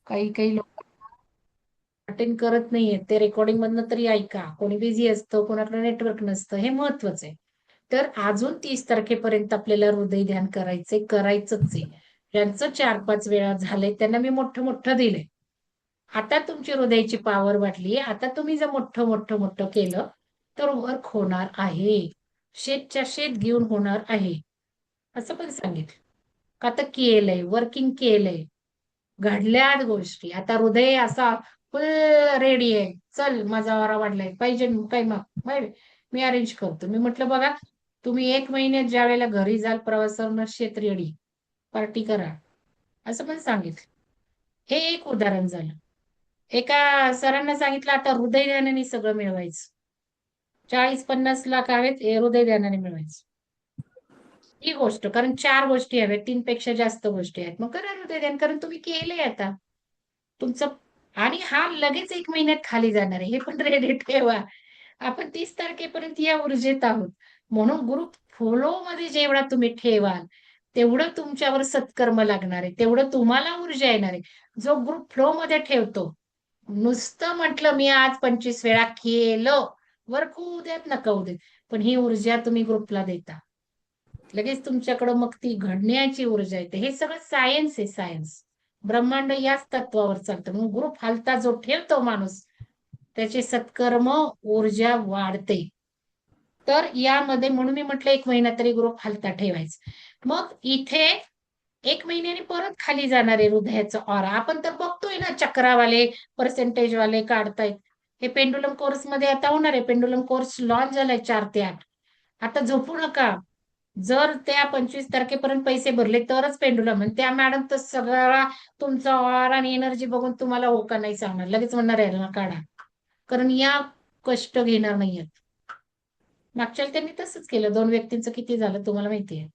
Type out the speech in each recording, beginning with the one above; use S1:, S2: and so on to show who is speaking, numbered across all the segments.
S1: काही काही लोक अटेंड करत नाहीये, ते रेकॉर्डिंग मधनं तरी ऐका. कोणी बिझी असतं, कोणाकडे नेटवर्क नसतं, हे महत्वाचं आहे. तर अजून 30 तारखेपर्यंत आपल्याला हृदय ध्यान करायचंच आहे. ज्यांचं 4-5 वेळा झालंय त्यांना मी मोठं मोठं दिलंय. आता तुमची हृदयाची पॉवर वाढली. आता तुम्ही जर मोठं मोठं मोठं केलं तर वर्क होणार आहे. शेतच्या शेत घेऊन होणार आहे. असं पण सांगितलं. का तर केलंय, वर्किंग केलंय, घडल्यात गोष्टी. आता हृदय असा फुल रेडी आहे. चल माझा वारा वाढलाय, पाहिजे काही मग मी अरेंज करतो. मी म्हटलं बघा, तुम्ही 1 महिन्यात ज्या वेळेला घरी जाल प्रवासावरून, शेत रेडी, पार्टी करा, असं पण सांगितलं. हे एक उदाहरण झालं. एका सरांना सांगितलं आता हृदयध्यानाने सगळं मिळवायचं. 40-50 लाख हवेत, हे हृदयध्यानाने मिळवायचं. ही गोष्ट, कारण 4 गोष्टी हव्यात, 3 पेक्षा जास्त गोष्टी आहेत. मग करा हृदयध्यान, कारण तुम्ही केलंय आता तुमचं. आणि हा लगेच 1 महिन्यात खाली जाणार आहे, हे पण रेडी ठेवा. आपण 30 तारखेपर्यंत या ऊर्जेत आहोत. म्हणून ग्रुप फ्लो मध्ये जेवढा तुम्ही ठेवाल, तेवढं तुमच्यावर सत्कर्म लागणार आहे, तेवढं तुम्हाला ऊर्जा येणार आहे. जो ग्रुप फ्लो मध्ये ठेवतो, नुसतं म्हटलं मी आज 25 वेळा केलं, वर होऊ देत नका होऊ देत, पण ही ऊर्जा तुम्ही ग्रुपला देता, लगेच तुमच्याकडं मग ती घडण्याची ऊर्जा येते. हे सगळं सायन्स आहे, सायन्स. ब्रह्मांड याच तत्वावर चालतं. मग ग्रुप हलता जो ठेवतो माणूस, त्याचे सत्कर्म ऊर्जा वाढते. तर यामध्ये म्हणून मी म्हटलं 1 महिना तरी ग्रुप हलता ठेवायचा. मग इथे 1 महिन्याने परत खाली जाणार आहे हृदयाचं ऑरा. आपण तर बघतोय ना, चक्रावाले, पर्सेंटेज वाले काढतायत. हे पेंडुलम कोर्स मध्ये आता होणार आहे. पेंडुलम कोर्स लॉन्च झालाय 4 ते 8. आता झोपू नका. जर त्या 25 तारखेपर्यंत पैसे भरले तरच पेंडुलम. आणि त्या मॅडम तर सगळा तुमचा ऑरा आणि एनर्जी बघून तुम्हाला हो का नाही सांगणार, लगेच म्हणणार आहे ना काढा. कारण या कष्ट घेणार नाहीयेत. मागच्या वेळी त्यांनी तसंच केलं. 2 व्यक्तींचं किती झालं तुम्हाला माहितीये.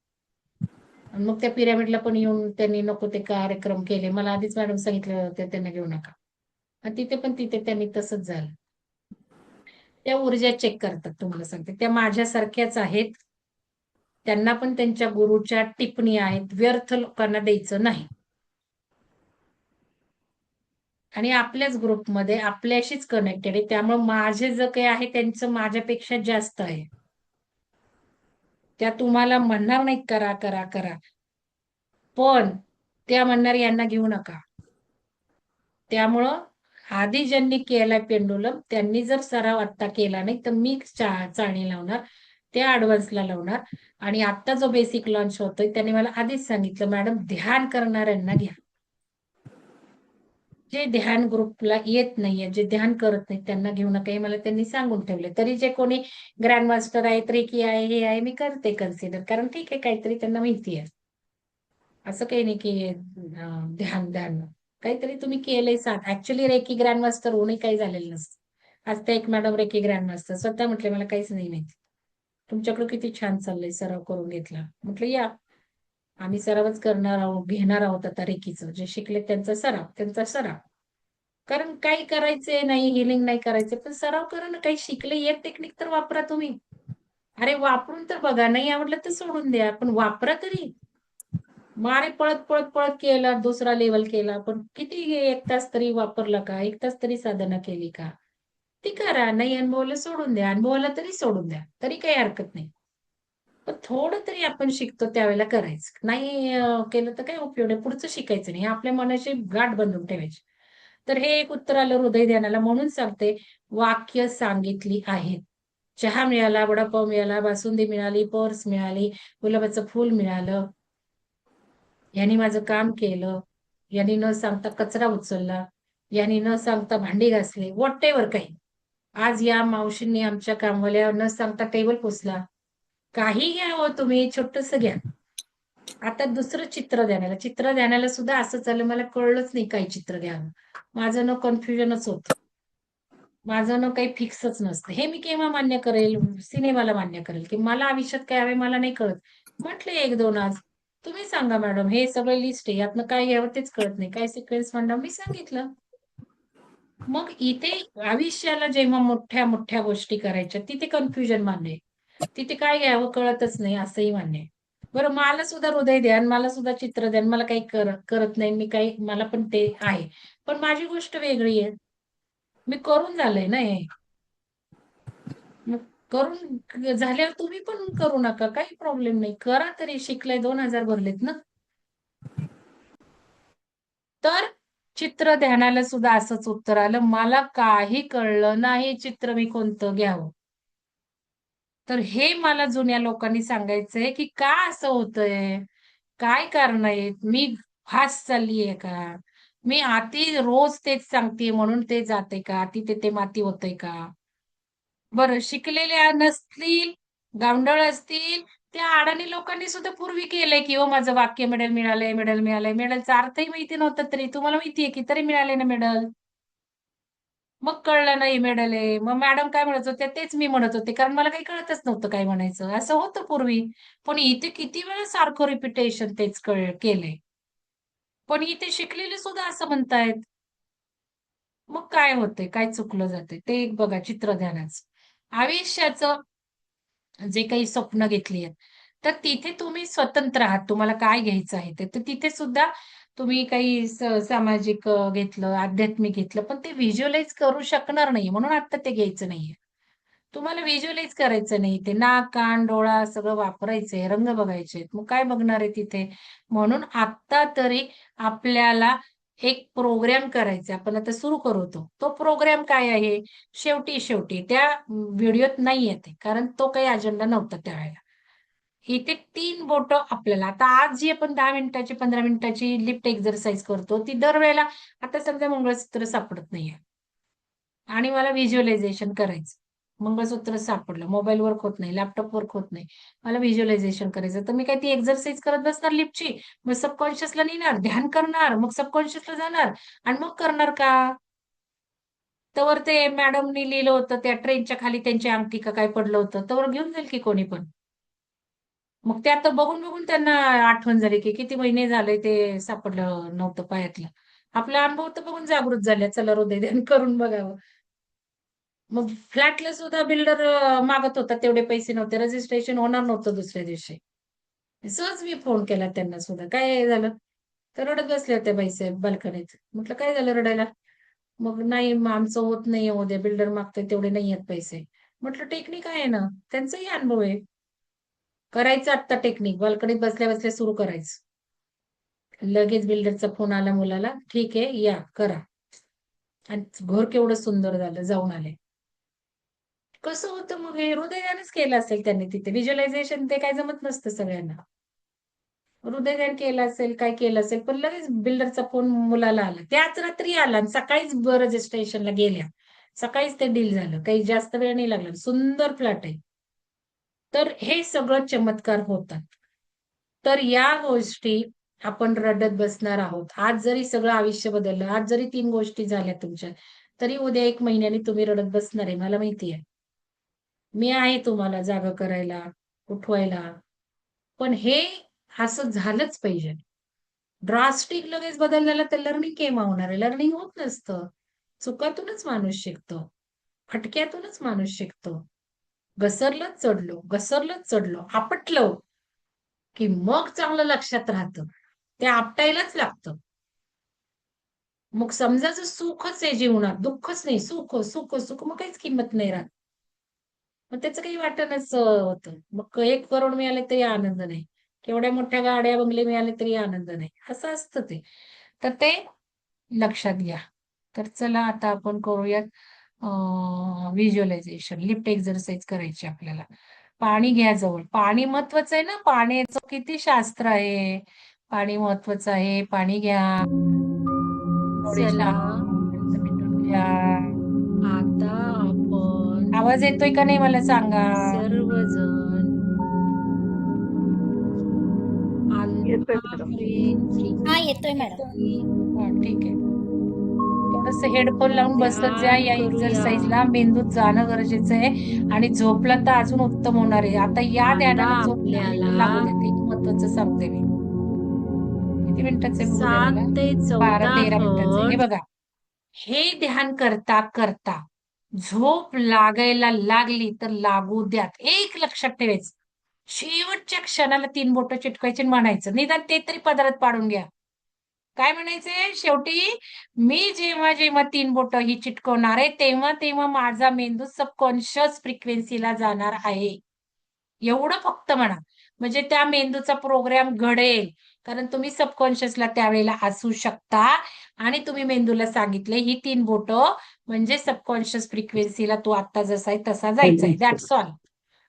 S1: आणि मग त्या पिरामिडला पण येऊन त्यांनी नको ते कार्यक्रम केले. मला आधीच मॅडम सांगितलं होतं त्यांना घेऊ नका. आणि तिथे त्यांनी तसंच झालं. त्या ऊर्जा चेक करतात, तुम्हाला सांगते. त्या माझ्यासारख्याच आहेत. त्यांना पण त्यांच्या गुरुच्या टिप्पणी आहेत. व्यर्थ लोकांना द्यायचं नाही. आणि आपल्याच ग्रुपमध्ये आपल्याशीच कनेक्टेड आहे. त्यामुळे माझे जे काही आहे त्यांचं माझ्यापेक्षा जास्त आहे. त्या तुम्हाला म्हणणार नाहीत करा करा करा, पण त्या म्हणणार यांना घेऊ नका. त्यामुळं आधी ज्यांनी केलाय पेंडुलम, त्यांनी जर सराव आत्ता केला नाही तर मी चाळणी लावणार, त्या ऍडव्हान्सला लावणार. आणि आता जो बेसिक लॉन्च होतोय त्यांनी मला आधीच सांगितलं, मॅडम ध्यान करणाऱ्यांना घ्या. जे ध्यान ग्रुपला येत नाहीये, जे ध्यान करत नाहीत त्यांना घेऊ नका, हे मला त्यांनी सांगून ठेवले. तरी जे कोणी ग्रँड मास्टर आहे, रेकी आहे, हे आहे, मी करते कन्सिडर, कारण ठीक आहे, काहीतरी त्यांना माहिती आहे. असं काही नाही की ध्यान ध्यान काहीतरी तुम्ही केलंय साथ. ऍक्च्युली रेकी ग्रँड मास्टर होऊनही काही झालेलं नसतं. आज त्या एक मॅडम रेकी ग्रँड मास्टर स्वतः म्हटले मला काहीच नाही माहिती, तुमच्याकडे किती छान चाललंय, सराव करून घेतला. म्हटलं या, आम्ही सरावच करणार आहोत, घेणार आहोत आता रेकीचं. जे शिकले त्यांचा सराव. कारण काही करायचंय नाही, हिलिंग नाही करायचं, पण सराव करा ना. काही शिकले, एक टेक्निक तर वापरा तुम्ही. अरे वापरून तर बघा, नाही आवडलं तर सोडून द्या, पण वापरा तरी. मारे पळत पळत पळत केला, दुसरा लेवल केला, पण किती 1 तास तरी वापरला का, 1 तास तरी साधना केली का, ती करा. नाही अनुभवलं सोडून द्या, अनुभवला तरी सोडून द्या, तरी काही हरकत नाही. पण थोडं तरी आपण शिकतो त्यावेळेला करायचं. नाही केलं तर काय उपयोग नाही, पुढचं शिकायचं नाही. हे आपल्या मनाची गाठ बांधून ठेवायची. तर हे एक उत्तर आलं हृदय ध्यानाला. म्हणून सांगते, वाक्य सांगितली आहेत. चहा मिळाला, वडापाव मिळाला, बासुंदी मिळाली, पर्स मिळाली, गुलाबाचं फुल मिळालं, यांनी माझं काम केलं, यांनी न सांगता कचरा उचलला, यांनी न सांगता भांडी घासली, व्हॉट एव्हर काही. आज या मावशींनी आमच्या कामवाल्या न सांगता टेबल पुसला. काही घ्या हो तुम्ही, छोटस घ्या. आता दुसरं चित्र ध्यानाला सुद्धा असं चाललं, मला कळलंच नाही काय चित्र द्यावं. माझं न कन्फ्युजनच होत, माझं न काही फिक्सच नसतं. हे मी केव्हा मान्य करेल, सिनेमाला मान्य करेल की मला आयुष्यात काय हवे मला नाही कळत. म्हटले 1-2 आज, तुम्ही सांगा मॅडम, हे सगळं लिस्ट आहे, यातनं काय घ्यावं तेच कळत नाही, काय सिक्वेन्स म्हणणार मी सांगितलं. मग इथे आयुष्याला जेव्हा मोठ्या मोठ्या गोष्टी करायच्या, तिथे कन्फ्युजन मान्य आहे. तिथे काय घ्यावं कळतच नाही, असंही मान्य आहे. बरं, मला सुद्धा हृदय द्या आणि मला सुद्धा चित्र द्या आणि मला काही करत नाही मी, काही मला पण ते आहे. पण माझी गोष्ट वेगळी आहे. मी करून झालंय ना हे. मग करून झाल्यावर तुम्ही पण करू नका, काही प्रॉब्लेम नाही. करा तरी, शिकलाय, 2,000 भरलेत ना. तर चित्र ध्यानाला सुद्धा असंच उत्तर आलं. मला काही कळलं नाही चित्र मी कोणतं घ्यावं. तर हे मला जुन्या लोकांनी सांगायचंय, की का असं होतंय? काय कारण आहेत? मी फास्ट चाललीये का? मी अति रोज तेच सांगतेय म्हणून ते जाते का? अति तेथे माती होतंय का? बरं, शिकलेल्या नसतील, गावंढळ असतील, त्या अडाणी लोकांनी सुद्धा पूर्वी केलंय, की हो माझं वाक्य मेडल मिळालंय, मेडल मिळालंय. मेडलचा अर्थही माहिती नव्हता तरी तुम्हाला माहितीये की तरी मिळाले ना मेडल. मग कळलं नाही मेडल आहे. मग मॅडम काय म्हणत होत्या तेच मी म्हणत होते, कारण मला काही कळतच नव्हतं काय म्हणायचं. असं होतं पूर्वी. पण इथे किती वेळा सारखं रिपिटेशन तेच केलंय. पण इथे शिकलेले सुद्धा असं म्हणतायत. मग काय होतंय? काय चुकलं जातंय? ते एक बघा चित्र ध्यानाचं. आयुष्याचं जे काही स्वप्न घेतली आहेत, तर तिथे तुम्ही स्वतंत्र आहात. तुम्हाला काय घ्यायचं आहे ते. तर तिथे सुद्धा तुम्ही काही सामाजिक घेतलं, आध्यात्मिक घेतलं, पण ते व्हिज्युअलाइज करू शकणार नाही. म्हणून आता ते घ्यायचं नाहीये. तुम्हाला व्हिज्युअलाइज करायचं नाही. ते नाक, कान, डोळा सगळं वापरायचंय, रंग बघायचे. मग काय बघणार आहे तिथे? म्हणून आत्ता तरी आपल्याला एक प्रोग्राम करायचा. आपण आता सुरू करू तो. तो प्रोग्राम काय आहे? शेवटी त्या व्हिडिओत नाहीये ते. कारण तो काही अजेंडा नव्हता त्यावेळेला. इथे 3 बोटं आपल्याला आता आज जी आपण 10 मिनिटाची, 15 मिनिटाची लिफ्ट एक्सरसाइज करतो, ती दरवेळेला आता समजा मंगळसूत्र सापडत नाहीये. आणि मला व्हिज्युअलायझेशन करायचं. मंगळसूत्र सापडलं, मोबाईल वर्क होत नाही, लॅपटॉप वर्क होत नाही. मला व्हिज्युअलायझेशन करायचं. तर मी काय ती एक्सरसाइज करत बसणार लिफ्टची. मग सबकॉन्शियसला नेणार, ध्यान करणार, मग सबकॉन्शियसला जाणार आणि मग करणार का? तोवर ते मॅडमनी लिहिलं होतं त्या ट्रेनच्या खाली त्यांची अंगठी का काय पडलं होतं, तोवर घेऊन जाईल की कोणी पण. मग ते आता बघून त्यांना आठवण झाली, की किती महिने झाले ते सापडलं नव्हतं पायातलं. आपला अनुभव तर बघून जागृत झाल्या. चला हृदयध्यान करून बघावं. मग फ्लॅटला सुद्धा बिल्डर मागत होता, तेवढे पैसे नव्हते. रजिस्ट्रेशन होणार नव्हतं दुसऱ्या दिवशी. सहज मी फोन केला त्यांना सुद्धा. काय झालं? तर रडत बसल्या होत्या बाईसाहेब बाल्कनीत. म्हटलं काय झालं रडायला? मग नाही मग आमचं होत नाहीये उद्या, बिल्डर मागतोय तेवढे नाहीयेत पैसे. म्हटलं टेक्निक आहे ना, त्यांचाही अनुभव आहे. करायचं आत्ता टेक्निक, बाल्कनीत बसल्या बसल्या सुरू करायचं. लगेच बिल्डरचा फोन आला मुलाला, ठीक आहे या करा. आणि घर केवढं सुंदर झालं, जाऊन आले. कसं होतं मग हे हृदयानेच केलं असेल त्यांनी तिथे. व्हिज्युअलायझेशन ते काय जमत नसतं सगळ्यांना. हृदयध्यान केलं असेल, काय केलं असेल, पण लगेच बिल्डरचा फोन मुलाला आला. त्याच रात्री आला आणि सकाळीच रजिस्ट्रेशनला गेल्या. सकाळीच ते डील झालं. काही जास्त वेळ नाही लागला. सुंदर फ्लॅट आहे. तर हे सगळं चमत्कार होतात. तर या गोष्टी आपण रडत बसणार आहोत. आज जरी सगळं आयुष्य बदललं, आज जरी 3 गोष्टी झाल्या तुमच्या, तरी उद्या 1 महिन्याने तुम्ही रडत बसणार आहे. मला माहिती आहे. मी आहे तुम्हाला जागं करायला, उठवायला. पण हे असं झालंच पाहिजे. ड्रास्टिक लगेच बदल झाला तर लर्निंग केव्हा होणार आहे? लर्निंग होत नसतं. चुकातूनच माणूस शिकतो. फटक्यातूनच माणूस शिकतो. घसरलंच चढलो, आपटलो, की मग चांगलं लक्षात राहतं. ते आपटायलाच लागतं. मग समजायचं सुखच आहे जीवनात, दुःखच नाही. सुख, मग काहीच किंमत नाही राहत. मग त्याचं काही वाटणच होतं. मग 1 करोड मिळाले तरी आनंद नाही. केवढ्या मोठ्या गाड्या, बंगले मिळाले तरी आनंद नाही. असं असतं ते. तर ते लक्षात घ्या. तर चला आता आपण करूयात व्हिज्युअलायझेशन. लिफ्ट एक्सरसाइज करायची आपल्याला. पाणी घ्या जवळ. पाणी महत्वाचं आहे ना. पाण्याचं किती शास्त्र आहे. पाणी महत्वाचं आहे. पाणी घ्या. थोडे
S2: चला
S1: शांत मिटून घ्या.
S2: आता आपण
S1: आवाज येतोय का नाही मला सांगा.
S2: सर्वजण
S3: येतोय मॅडम.
S4: हा येतोय मॅडम.
S1: हा, ठीक आहे. थोडस हेडफोन लावून बसत जा
S2: ध्यान
S1: या
S2: करूया.
S1: एक्सरसाइजला. मेंदूत जाणं गरजेचं आहे आणि झोपला तर अजून उत्तम होणार आहे. आता या
S2: आता
S1: ध्यानाला झोप लागली तर
S2: आपल्याला
S1: लागू देते. एक महत्वाचं सांगते मी. किती मिनिटाचे बोलू द्या
S2: 7
S1: मला.
S2: ते 14
S1: 12-13 मिनिटाचे. हे
S2: हर्ट्ज
S1: बघा, हे ध्यान करता करता झोप लागायला लागली तर लागू द्यात. एक लक्षात ठेवायचं. शेवटच्या क्षणाला 3 बोटं चिटकवायची आणि म्हणायचं, निदान ते तरी पदरात पाडून घ्या. काय म्हणायचंय शेवटी? मी जेव्हा जेव्हा 3 बोटं ही चिटकवणार आहे, तेव्हा तेव्हा माझा मेंदू सबकॉन्शियस फ्रिक्वेन्सीला जाणार आहे. एवढं फक्त म्हणा. म्हणजे त्या मेंदूचा प्रोग्राम घडेल. कारण तुम्ही सबकॉन्शियसला त्यावेळेला असू शकता आणि तुम्ही मेंदूला सांगितले ही 3 बोटं म्हणजे सबकॉन्शियस फ्रिक्वेन्सीला तू आता जसा आहे तसा जायचा दॅट्स ऑल.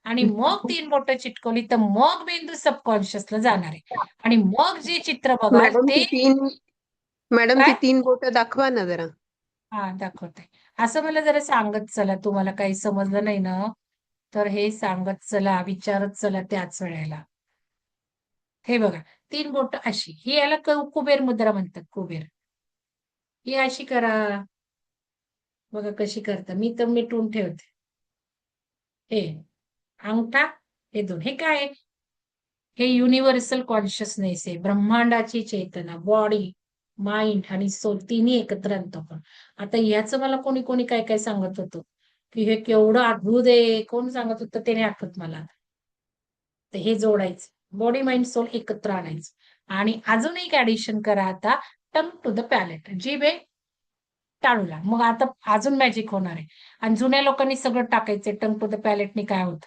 S1: आणि मग 3 बोटं चिटकवली तर मग मेंदू सबकॉन्शियसला जाणार आहे. आणि मग जे चित्र बघाल
S3: मॅडम
S1: ते
S3: ती
S1: काय?
S3: 3 बोटं दाखवा ना जरा.
S1: हा दाखवते. असं मला जरा सांगत चला, तुम्हाला काही समजलं नाही ना, तर हे सांगत चला, विचारत चला त्याच वेळेला. हे बघा, 3 बोटं अशी. ही याला कुबेर मुद्रा म्हणतात, कुबेर. ही अशी करा. बघा कशी करता. मी तर मिटून ठेवते. हे अंगठा, हे दोन. हे काय आहे? हे युनिव्हर्सल कॉन्शियसनेस आहे. ब्रह्मांडाची चेतना, बॉडी, माइंड आणि सोल तिन्ही एकत्र आणतो आपण. आता ह्याचं मला कोणी कोणी काय काय सांगत होतं, की हे केवढं अद्भुत आहे. कोण सांगत होतं ते नाही आठवत मला. तर हे जोडायचं. बॉडी, माइंड, सोल एकत्र आणायचं. आणि अजून एक ऍडिशन करा आता, टंग टू द पॅलेट. जीभ आहे टाळूला. मग आता अजून मॅजिक होणार आहे. आणि जुन्या लोकांनी सगळं टाकायचंय टंग टू द पॅलेटने काय होतं.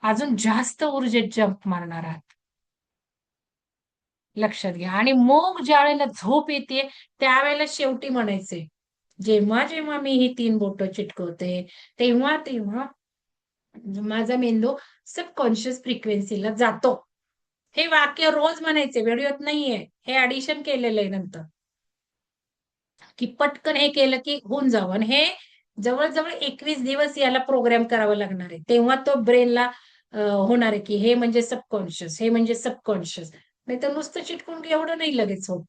S1: अजून जास्त ऊर्जेत जंप मारणार आहात. लक्षात घ्या. आणि मग ज्या वेळेला झोप येते त्यावेळेला शेवटी म्हणायचे, जेव्हा जेव्हा मी ही 3 बोटं चिटकवते तेव्हा तेव्हा माझा मेंदू सबकॉन्शियस फ्रिक्वेन्सीला जातो. हे वाक्य रोज म्हणायचे, व्हिडिओत नाहीये. हे ऍडिशन केलेलं आहे नंतर, की पटकन हे केलं की होऊन जावं. आणि हे जवळजवळ 21 दिवस याला प्रोग्राम करावा लागणार आहे. तेव्हा तो ब्रेनला होणार आहे की हे म्हणजे सबकॉन्शियस, हे म्हणजे सबकॉन्शियस. नाही तर नुसतं चिटकून एवढं नाही लगेच होत.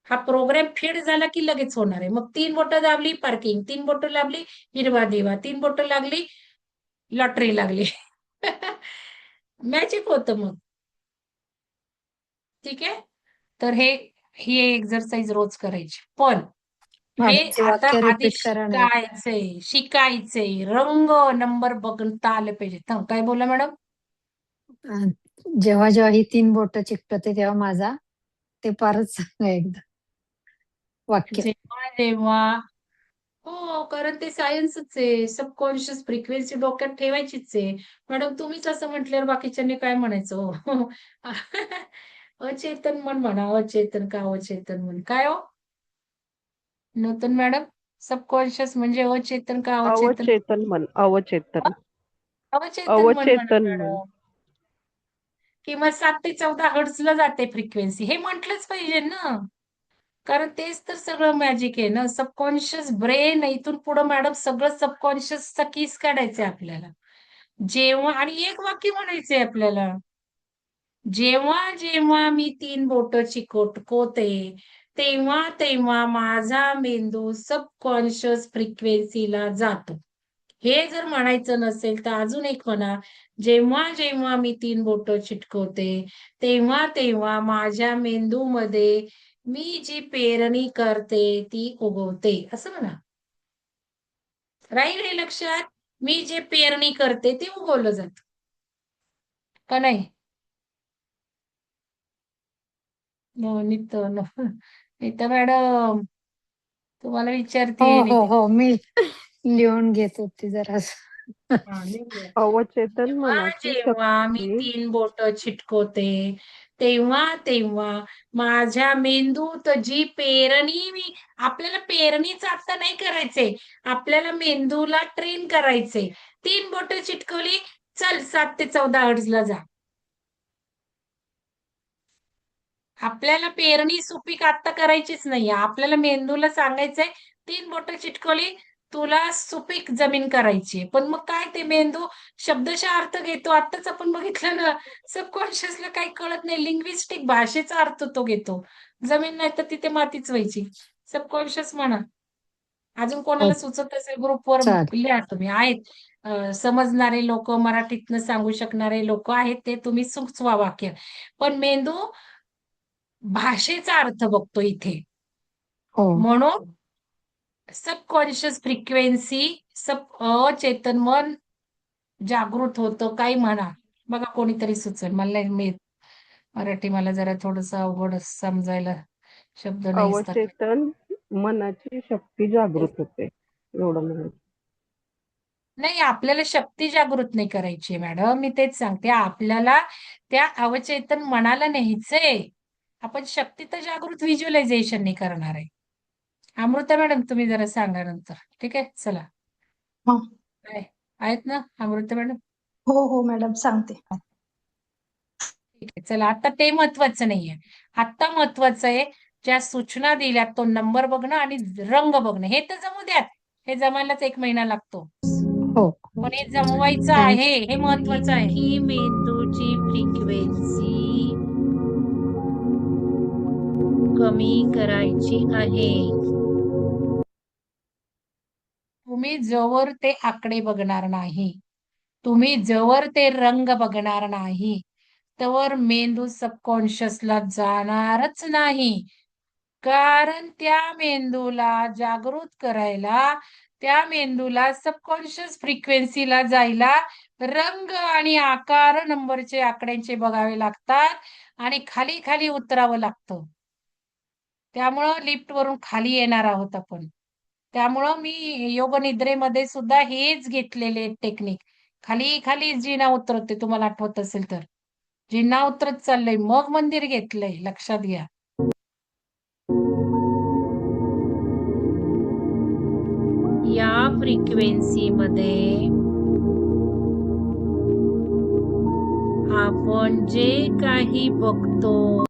S1: हा प्रोग्राम फीड झाला की लगेच होणार आहे. मग 3 बोटं दाबली पार्किंग, 3 बोटं दाबली हिरवा दिवा, 3 बोटं लागली लॉटरी लागली. मॅजिक होतं मग. ठीक आहे. तर ही एक्सरसाइज रोज करायची. पण हे
S2: मागचे
S1: आता
S2: वाक्य
S1: आधी
S2: रिपीट करा ना.
S1: शिकायचंय रंग नंबर बघता आले पाहिजे. काय बोला मॅडम?
S2: अं, जेव्हा जेव्हा ही 3 बोटं चिकटते तेव्हा माझा ते फारच सांगा एकदा वाक्य.
S1: जेव्हा जेव्हा हो, कारण ते सायन्सच आहे. सबकॉन्शियस फ्रिक्वेन्सी डोक्यात ठेवायचीच आहे. मॅडम तुम्हीच असं म्हटल्यावर बाकीच्यांनी काय म्हणायचं हो? अचेतन मन म्हणा. अचेतन का अवचेतन मन काय हो? नूतन मॅडम, सबकॉन्शियस म्हणजे अचेतन का अवचेतन?
S3: अवचेतन.
S1: अवचेतन मन म्हणा
S3: अवचेतन मन.
S1: मॅडम. किंवा 7 ते 14 हर्ट्झला जाते फ्रिक्वेन्सी. हे म्हटलंच पाहिजे ना. कारण तेच तर सगळं मॅजिक आहे ना. सबकॉन्शियस ब्रेन इथून पुढं मॅडम सगळं सबकॉन्शियसचा कीस काढायचंय आपल्याला. जेव्हा आणि एक वाक्य म्हणायचंय आपल्याला. जेव्हा जेव्हा मी 3 बोटं चिकटवते, तेव्हा तेव्हा माझा मेंदू सबकॉन्शियस फ्रिक्वेन्सीला जातो. हे जर म्हणायचं नसेल तर अजून एक म्हणा, जेव्हा जेव्हा मी 3 बोटं चिटकवते, तेव्हा तेव्हा माझ्या मेंदूमध्ये मी जी पेरणी करते ती उगवते. असं म्हणा. राहील हे लक्षात? मी जे पेरणी करते ते उगवलं जातं. का नाही? नीता मॅडम, तुम्हाला
S2: हो
S1: विचारते
S2: हो
S1: नीता.
S2: हो, मी लिहून घेत होती जरा.
S1: हा, लिहूया.
S3: अवचेतन
S1: जेव्हा
S3: मनाची
S1: जेव्हा मी
S3: शक्ती.
S1: 3 बोटं चिटकवते, तेव्हा तेव्हा माझ्या मेंदूत जी पेरणी आपल्याला पेरणीच आता नाही करायचंय. आपल्याला मेंदूला ट्रेन करायचंय. 3 बोटं चिटकवली, चल 7 ते 14 हर्ट्झला जा. आपल्याला पेरणी सुपीक आता करायचीच नाहीये. आपल्याला मेंदूला सांगायचंय 3 बोटं चिटकवली, तुला सुपीक जमीन करायची. पण मग काय ते मेंदू शब्दशः अर्थ घेतो. आत्ताच आपण बघितलं ना, सबकॉन्शियसला काही कळत नाही. लिंग्विस्टिक भाषेचा अर्थ तो घेतो. जमीन नाही तर तिथे मातीच व्हायची. सबकॉन्शियस म्हणा. अजून
S2: हो,
S1: कोणाला सुचत असेल ग्रुपवर
S2: चालेल.
S1: लिहा तुम्ही. आहेत समजणारे लोक, मराठीतनं सांगू शकणारे लोक आहेत, ते तुम्ही सुचवा वाक्य. पण मेंदू भाषेचा अर्थ बघतो इथे.
S2: हो
S1: म्हणून सबकॉन्शियस फ्रिक्वेन्सी, अचेतन मन जागृत होतं, काही म्हणा. बघा कोणीतरी सुचेल, मला नाही मी मराठी मला जरा थोडस अवघड समजायला शब्द नाही असतात.
S3: अवचेतन मनाची शक्ती जागृत होते एवढं म्हणायचं.
S1: नाही, आपल्याला शक्ती जागृत नाही करायची मॅडम, मी तेच सांगते. आपल्याला त्या अवचेतन मनाला न्यायचंय. आपण शक्ती तर जागृत व्हिज्युअलायझेशन नाही करणार आहे. अमृता मॅडम तुम्ही जरा सांगा नंतर, ठीक आहे? चला,
S5: हा.
S1: आहेत ना अमृता मॅडम?
S5: हो हो मॅडम सांगते.
S1: ठीक आहे, चला. आता ते महत्वाचं नाहीये. आता महत्वाचं आहे ज्या सूचना दिल्यात तो नंबर बघणं आणि रंग बघणं. हे तर जमू द्यात, हे जमायलाच 1 महिना लागतो.
S2: हो
S1: पण हे जमवायचं
S2: आणि
S1: आहे, हे महत्वाचं आहे. ही मेंदूची फ्रिक्वेन्सी कमी करायची आहे. तुम्ही जोवर ते आकडे बघणार नाही, तुम्ही जोवर ते रंग बघणार नाही, तोवर मेंदू सबकॉन्शियसला जाणारच नाही. कारण त्या मेंदूला जागृत करायला, त्या मेंदूला सबकॉन्शियस फ्रिक्वेन्सीला जायला रंग आणि आकार नंबरचे आकड्यांचे बघावे लागतात आणि खाली खाली उतरावं लागतं. त्यामुळं लिफ्टवरून खाली येणार आहोत आपण. त्यामुळं मी योगनिद्रेमध्ये सुद्धा हेच घेतलेले टेक्निक. खाली खाली जिना उतरते, तुम्हाला आठवत असेल तर. जिना उतरत चाललंय, मग मंदिर घेतलंय, लक्षात घ्या. या फ्रिक्वेन्सीमध्ये आपण जे काही बघतो